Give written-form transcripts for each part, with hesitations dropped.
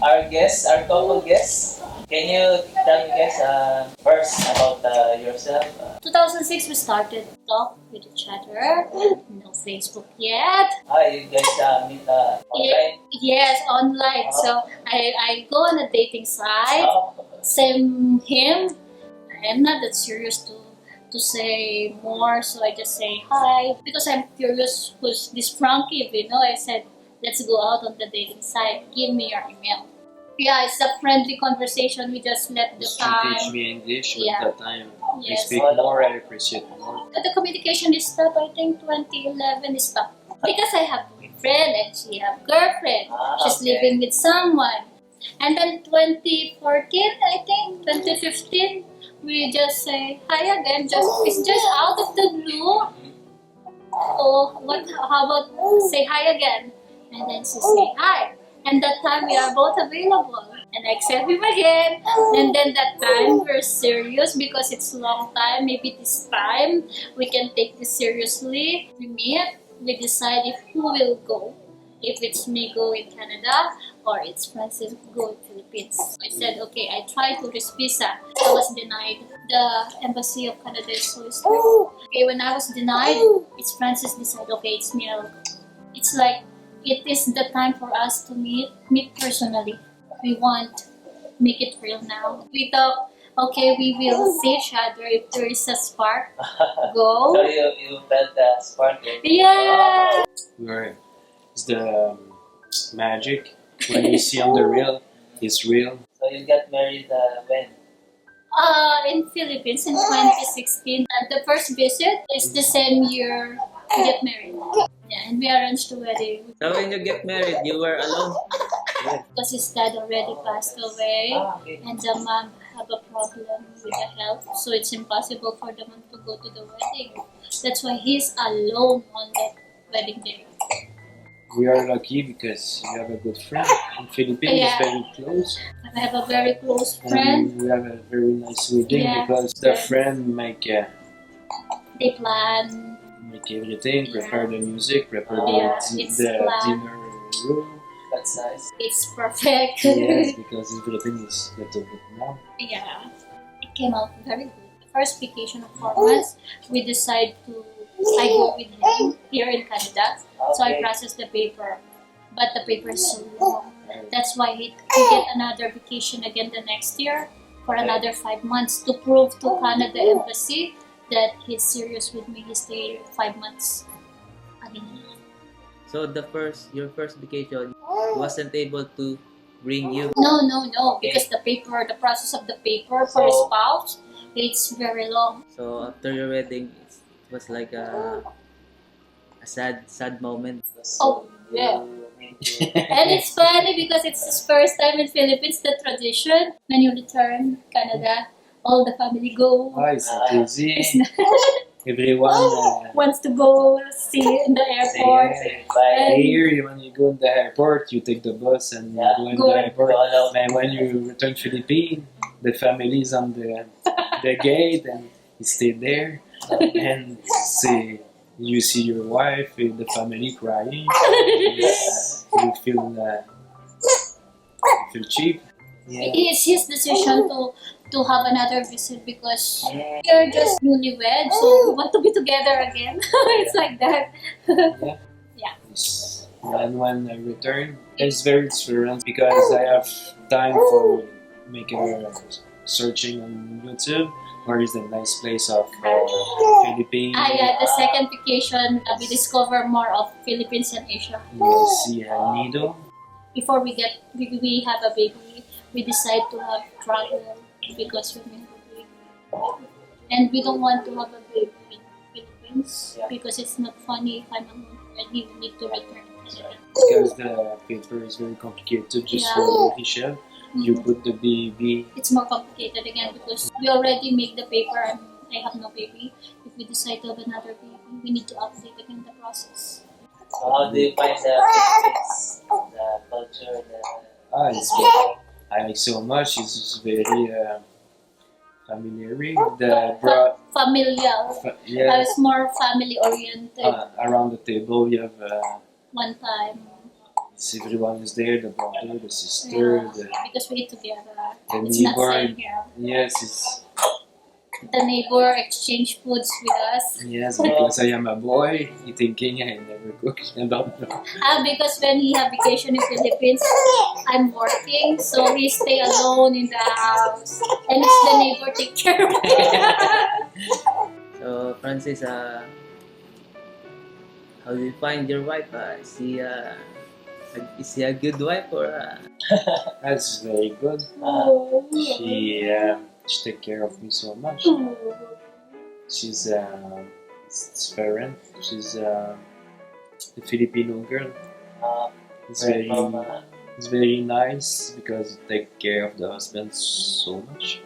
our guests, our couple guests. Can you tell me guys first about yourself? 2006 we started to talk with each other. No Facebook yet. You guys meet online? Yes, online. So I go on a dating site. Same him. I'm not that serious to say more, so I just say hi because I'm curious who's this Frankie. You know, I said let's go out on the dating site. Give me your email. Yeah, it's a friendly conversation. We just let the Just time. teach me English with Yeah. the time. You Yes. speak more, I appreciate more. But the communication is stopped. I think 2011 is stopped because I have boyfriend and she have girlfriend. She's Okay. living with someone. And then 2014, I think 2015, we just say hi again. It's just out of the blue. Oh, how about say hi again? And then she say hi. And that time we are both available. And I accept him again. And then that time we're serious because it's long time. Maybe this time we can take this seriously. We meet. We decide if who will go. If it's me go in Canada or it's Francis go in Philippines. I said, okay, I tried to risk visa. I was denied. The embassy of Canada is so strict. Okay, when I was denied, it's Francis decide, okay, it's me. I'll go. It's like, it is the time for us to meet personally. We want make it real now. We thought, okay, we will see each other if there is a spark. Go. So you felt the spark? Yeah. Where is the magic when you see on the real, it's real. So you got married when? In Philippines in 2016. The first visit is the same year we get married. Yeah, and we arranged the wedding. So when you get married, you were alone? Because his dad already passed away Okay. and the mom have a problem with the health, so it's impossible for the mom to go to the wedding. That's why he's alone on that wedding day. We are lucky because we have a good friend. In Philippines, Yeah. very close. I have a very close friend. And we have a very nice wedding Yeah. because the Yeah. friend make They plan. everything, Yeah. prepare the music, prepare Yeah, the it's dinner planned. room. That's nice. It's perfect. Yes, because in Philippines, it's a bit more. Yeah, it came out very good. The first vacation of 4 months, we decide to, I go with him here in Canada. So I Okay. process the paper. But the paper is so long. That's why he get another vacation again the next year for another 5 months to prove to Canada Embassy that he's serious with me. He stayed 5 months. Again. So your first vacation, he wasn't able to bring you. No, because the process of the paper for his spouse, it's very long. So after your wedding, it was like a sad moment. Oh, yeah. And it's funny because it's his first time in Philippines, the tradition. When you return Canada, all the family go. It's not easy. It's not- Everyone wants to go see in the airport. Say bye. here, when you go in the airport, you take the bus and you Yeah. go in Go the in. airport. Go alone. And when you return Philippines, the family is on the gate and you stay there and see you see your wife and the family crying. You feel cheap. Yeah. It's his decision to have another visit because they're just newlywed, so we want to be together again. It's like that. Yes. And when I return, it's very different because I have time for making searching on YouTube. Where is the nice place of Philippines? Yeah, the second vacation, we discover more of Philippines and Asia. You see El Nido. Before we have a baby, we decide to have travel because we need a baby. And we don't want to have a baby in Philippines because it's not funny if I'm alone and we need to return to Canada. Because the paper is very complicated just Yeah. for Richel. You put the baby. It's more complicated again because we already make the paper and I have no baby. If we decide to have another baby, we need to update again the process. So how do you find the Philippines, the culture, I like so much. It's very familiar. Familial. Yes. It's more family oriented. Around the table, you have One time, Everyone is there, the brother, the sister, Because we eat together. the It's not neighbor. same here. Yes, it's The neighbor exchange foods with us. yes, because I am a boy eating Kenya, I never cook. I don't know. Because when he have vacation in Philippines, I'm working, so he stay alone in the house, and it's the neighbor take care of him. So Francis, how do you find your wife? Is she a good wife or? That's very good. Oh. She take care of me so much. She's it's parent. She's a Filipino girl. It's Very very from, it's very nice because take care of the husband so much.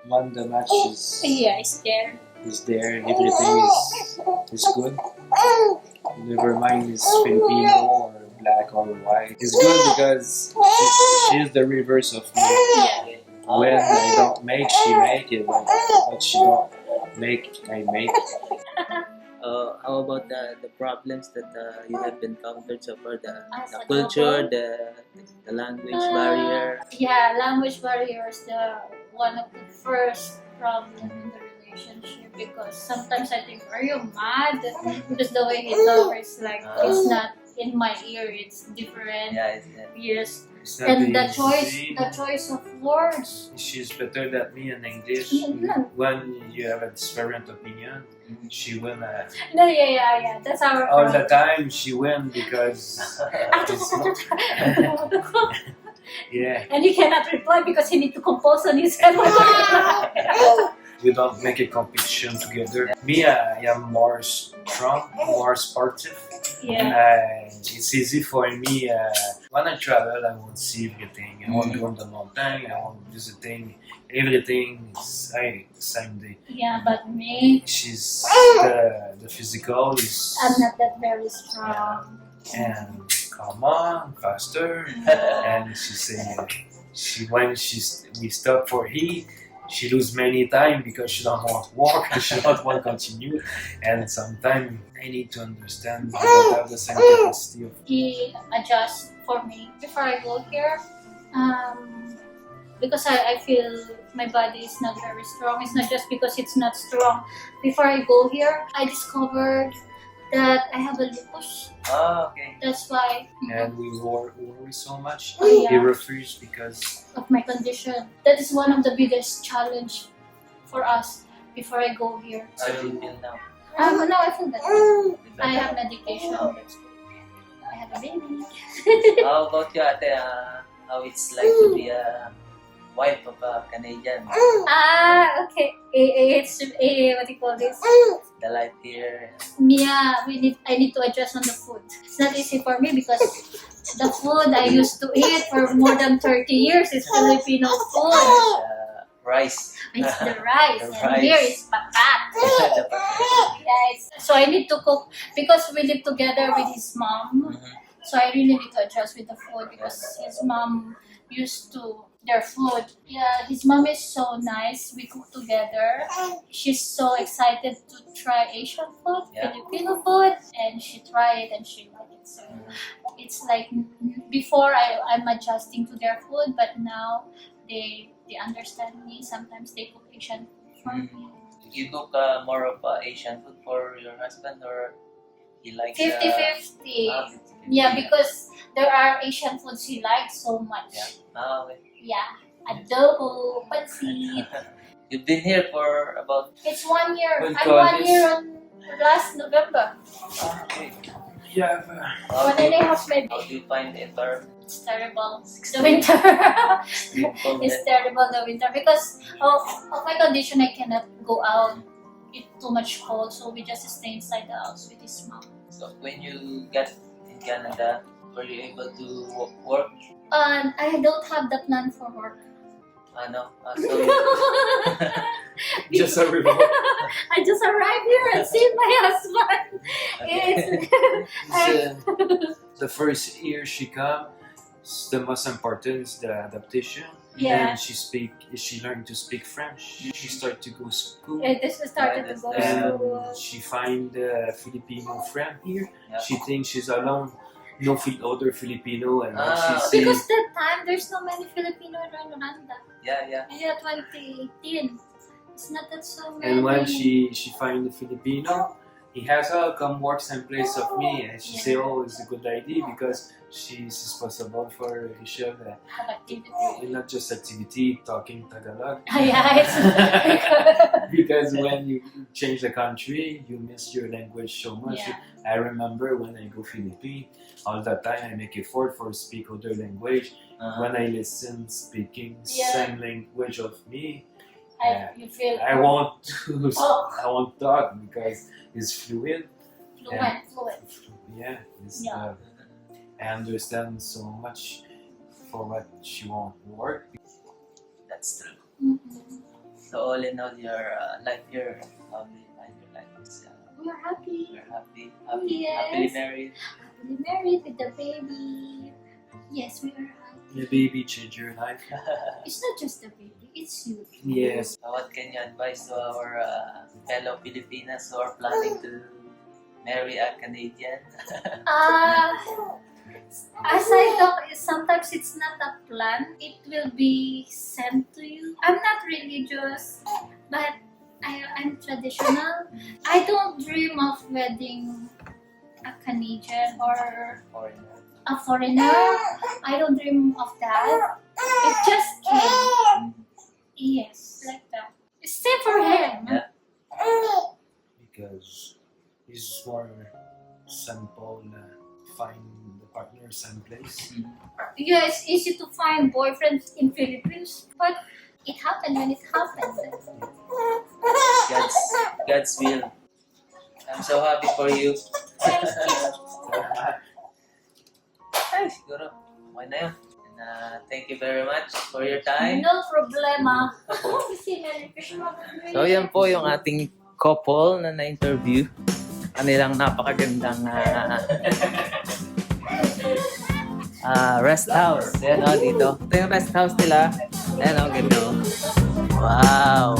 When the match Yeah, it's there. is there, everything is good. Never mind is Filipino or black or white. It's good because she's the reverse of me. Yeah. When I don't make, she make it. When she don't make, I make. How about the problems that you have encountered so far? The Sa culture, couple? the language barrier. Yeah, language barrier is the one of the first problem in the relationship, because sometimes I think, are you mad? Because the way he talks is like, it's not in my ear, it's different. Yeah, Yes. It's not And the easy. choice of words. She's better than me in English. Yeah. When you have a different opinion, she will. No, yeah. That's our All the problem. time she win because yeah, And he cannot reply because he need to compose on his head. we don't make a competition together. Me, I am more strong, more sportive. Yeah. It's easy for me. When I travel, I want to see everything. I want to go on the mountain. I want visiting everything. Is same day. Yeah, but me, She's the physical is I'm not that very strong. and come on faster. And she say when we stop for eat. She lose many time because she don't want to walk, she don't want to continue, and sometimes I need to understand we don't have the same capacity of. He adjusts for me before I go here. Because I feel my body is not very strong. It's not just because it's not strong. Before I go here, I discovered that I have a lupus. Okay. That's why. And we worry so much. Oh, yeah. He refused because Of my condition. That is one of the biggest challenge for us before I go here. How do you feel now? No, I feel better. I have medication. That's good. I have a baby. How about you, Ate? How it's like to be a wife of a Canadian? Okay. It's what do you call this? The life here. Yeah, I need to adjust on the food. It's not easy for me because the food I used to eat for more than 30 years is Filipino food. Rice. It's the rice, The and rice. here is patat. Yeah, so I need to cook because we live together with his mom. So I really need to adjust with the food because his mom used to their food. Yeah, his mom is so nice. We cook together. She's so excited to try Asian food, Yeah. Filipino food, and she tried it and she liked it. So it's like before I'm adjusting to their food, but now they understand me. Sometimes they cook Asian food for me. You cook more of Asian food for your husband, or he likes 50-50. 50-50. Yeah, because there are Asian foods he likes so much. Yeah. Okay. Yeah, adobo, pansit. You've been here for about. It's 1 year. We'll I'm call 1 this- year on last November. Okay. yeah. 1.5 maybe. How do you find the environment? It's terrible. The winter. It's terrible the winter because of my condition. I cannot go out. It's too much cold, so we just stay inside the house with his mom. So when you got in Canada, were you able to work? And I don't have the plan for work. No. Just a remote. I just arrived here and see my husband. The first year she come, the most important is the adaptation. Yeah. And she learned to speak French. She started to go to school. This started to go to And school. she find a Filipino friend here. Yeah. She thinks she's alone. no other Filipino, and when Ah, she see, Because that time, there's no many Filipino in Rwanda. Yeah, yeah. Yeah, 2018. It's not that so many. and when she find the Filipino, he has her come work same place of me, and she say, oh, it's a good idea because she's responsible for Richel, have activity. and not just activity, talking Tagalog. Yeah, it's Because when you change the country, you miss your language so much. Yeah. I remember when I go Philippines, all the time I make effort for speak other language. When I listen speaking Yeah. same language of me, You feel I want to Oh. I won't talk because it's fluid. fluent. Yeah, it's, Yeah. I understand so much for what she want work. That's true. Mhm. So all in all, your life here, how do you find your life? Is, We're happy. you're happy, Yes. happily married. Happily married with the baby. Yes, we are happy. The baby change your life. It's not just the baby, it's you. Yes. What can you advise to our fellow Filipinas who are planning to marry a Canadian? As I talk, sometimes it's not a plan. It will be sent to you. I'm not religious, but I'm traditional. I don't dream of wedding a Canadian or Foreigner. a foreigner. I don't dream of that. It just came. Yes, like that. It's same for him. Yeah. Because it's more simple find the partner same place. Yeah, it's easy to find boyfriends in Philippines, but it happened when it happened. God's will. I'm so happy for you. Thank you. Ay, siguro. Okay na yun. And, thank you very much for your time. No problema. So yan po yung ating couple na na-interview. Kanilang napakagandang rest house. Ayan o, dito. Ito yung rest house nila. Ayan o, ganda o. Wow!